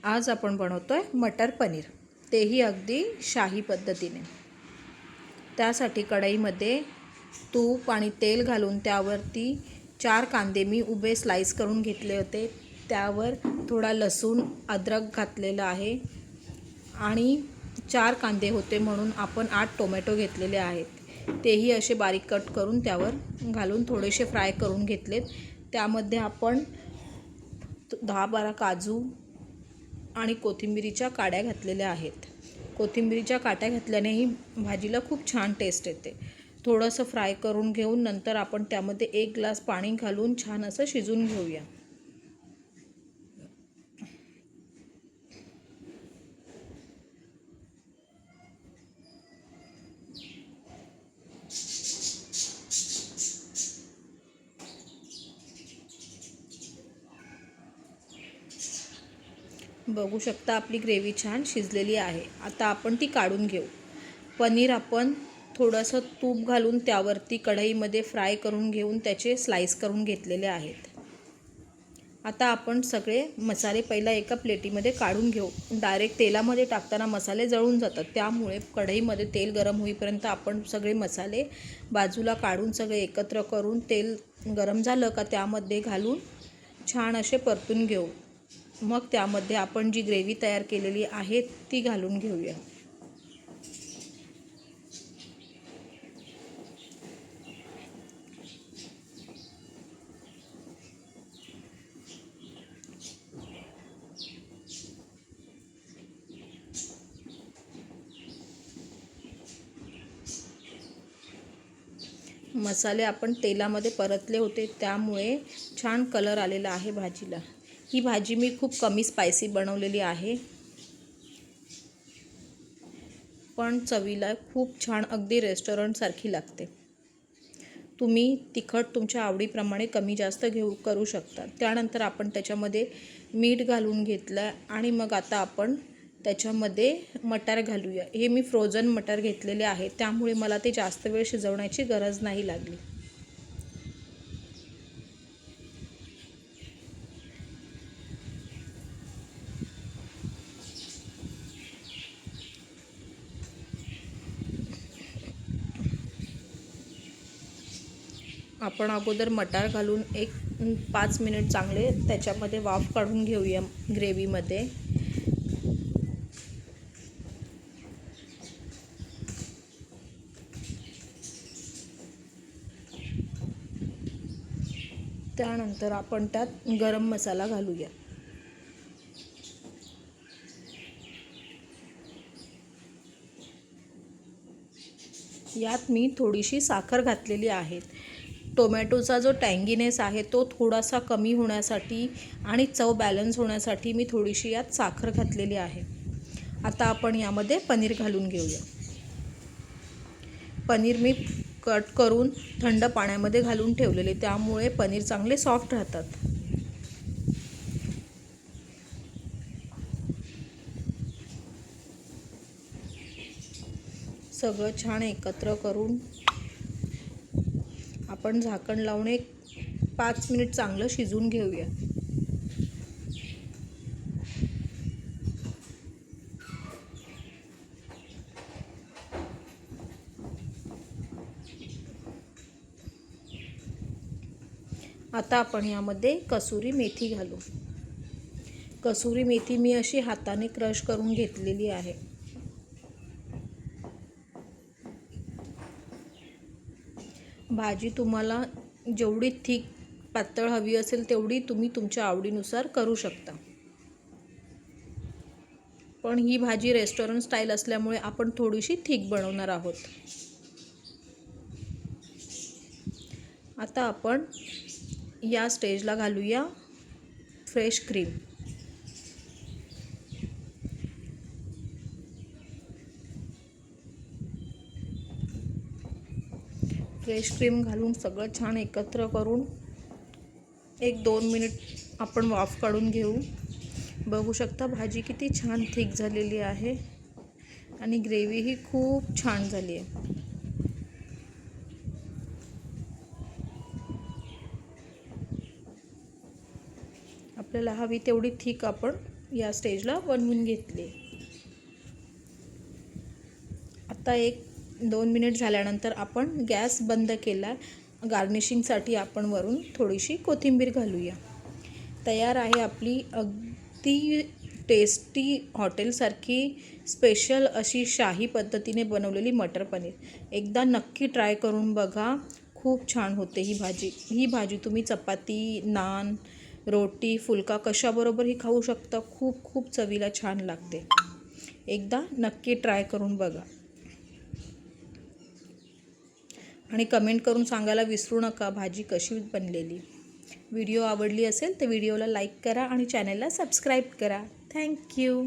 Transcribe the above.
आज आपण बनवतोय मटर पनीर, तेही अगदी शाही पद्धतीने। त्यासाठी कढईमध्ये तूप आणि तेल घालून त्यावरती 4 कांदे मी उभे स्लाइस करून घेतले होते। त्यावर थोडा लसूण अद्रक घातलेला आहे आणि 4 कांदे होते म्हणून आपण 8 टोमॅटो घेतलेले आहेत। तेही असे बारीक कट करून त्यावर घालून थोडेसे फ्राय करून घेतलेत। त्यामध्ये आपण 10-12 काजू आणि कोथिंबीरीच्या काड्या घातलेल्या आहेत। कोथिंबीरीच्या काड्या घातल्यानेही भाजीला खूप छान टेस्ट येते। थोडंसं फ्राय करून घेऊन नंतर आपण त्यामध्ये 1 ग्लास पाणी घालून छान असं शिजवून घेऊया। बघू शकता आपली ग्रेव्ही छान शिजलेली आहे। आता आपण ती काढून घेऊ। पनीर आपण थोडंसं तूप घालून त्यावरती कढईमध्ये फ्राय करून घेऊन त्याचे स्लाइस करून घेतलेले आहेत। आता आपण सगळे मसाले पहिला एका प्लेटीमध्ये काढून घेऊ। डायरेक्ट तेलामध्ये टाकताना मसाले जळून जातात, त्यामुळे कढईमध्ये तेल गरम होईपर्यंत आपण सगळे मसाले बाजूला काढून सगळे एकत्र करून तेल गरम झालं का त्यामध्ये घालून छान असे परतून घेऊ। मग त्यामध्ये आपण जी ग्रेव्ही तयार केलेली आहे ती घालून घेऊया। मसाले आपण तेलामध्ये परतले होते, त्यामुळे छान कलर आलेला आहे भाजीला। ही भाजी मी खूप कमी स्पायसी बनवलेली आहे, पण चवीला खूप छान अगदी रेस्टॉरंटसारखी लागते। तुम्ही तिखट तुमच्या आवडीप्रमाणे कमी जास्त करू शकता। त्यानंतर आपण त्याच्यामध्ये मीठ घालून घेतलं आणि मग आता आपण त्याच्यामध्ये मटार घालूया। हे मी फ्रोझन मटार घेतलेले आहे, त्यामुळे मला ते जास्त वेळ शिजवण्याची गरज नाही लागली। आपण अगोदर मटार घालून 5 मिनिट चांगले त्याच्यामध्ये वाफ काढून घेऊया ग्रेव्हीमध्ये। त्यानंतर आपण त्यात गरम मसाला घालूया। यात मी थोडीशी साखर घातलेली आहे। टोमॅटोचा जो टँगीनेस आहे तो थोडासा कमी होण्यासाठी आणि चव बॅलन्स होण्यासाठी मी थोडीशी यात साखर घातलेली आहे। आता आपण यामध्ये पनीर घालून घेऊया। पनीर मी कट करून थंड पाण्यामध्ये घालून ठेवलेले, त्यामुळे पनीर चांगले सॉफ्ट राहतात। सगळं छान एकत्र करून आपण झाकण लावून 5 मिनिट चांगलं शिजवून घेऊया। आता आपण यामध्ये कसुरी मेथी घालू। कसुरी मेथी मी अशी हाताने क्रश करून घेतलेली आहे। भाजी तुम्हाला जेवढी थिक पातळ हवी असेल तेवढी तुम्ही तुमच्या आवडीनुसार करू शकता, पण ही भाजी रेस्टॉरंट स्टाईल असल्यामुळे आपण थोडीशी थिक बनवणार आहोत। आता आपण या स्टेजला घालूया फ्रेश क्रीम। फ्रेश क्रीम घालून सगळं छान एकत्र करून 1-2 मिनिट आपण वाफ काढून घेऊ। बघू शकता भाजी किती छान थिक झालेली आहे आणि ग्रेव्ही ही खूप छान झाली आहे। आपल्याला हवी तेवढी थिक आपण या स्टेजला बनवून घेतले. आता 1-2 मिनिट झाल्यानंतर आपण गॅस बंद केला. गार्निशिंगसाठी आपण वरून थोडीशी कोथिंबीर घालूया. तयार आहे आपली अगदी टेस्टी हॉटेलसारखी स्पेशल अशी शाही पद्धतीने बनवलेली मटर पनीर. एकदा नक्की ट्राय करून बघा, खूप छान होते ही भाजी तुम्ही चपाती, नान, रोटी, फुलका कशाबरोबरही खाऊ शकता. खूप खूप चवीला छान लागते. एकदा नक्की ट्राय करून बघा आणि कमेंट करून सांगायला विसरू नका भाजी कशी बनलेली. व्हिडिओ आवडली असेल तर व्हिडिओला लाईक करा आणि चॅनलला सबस्क्राईब करा. थँक्यू.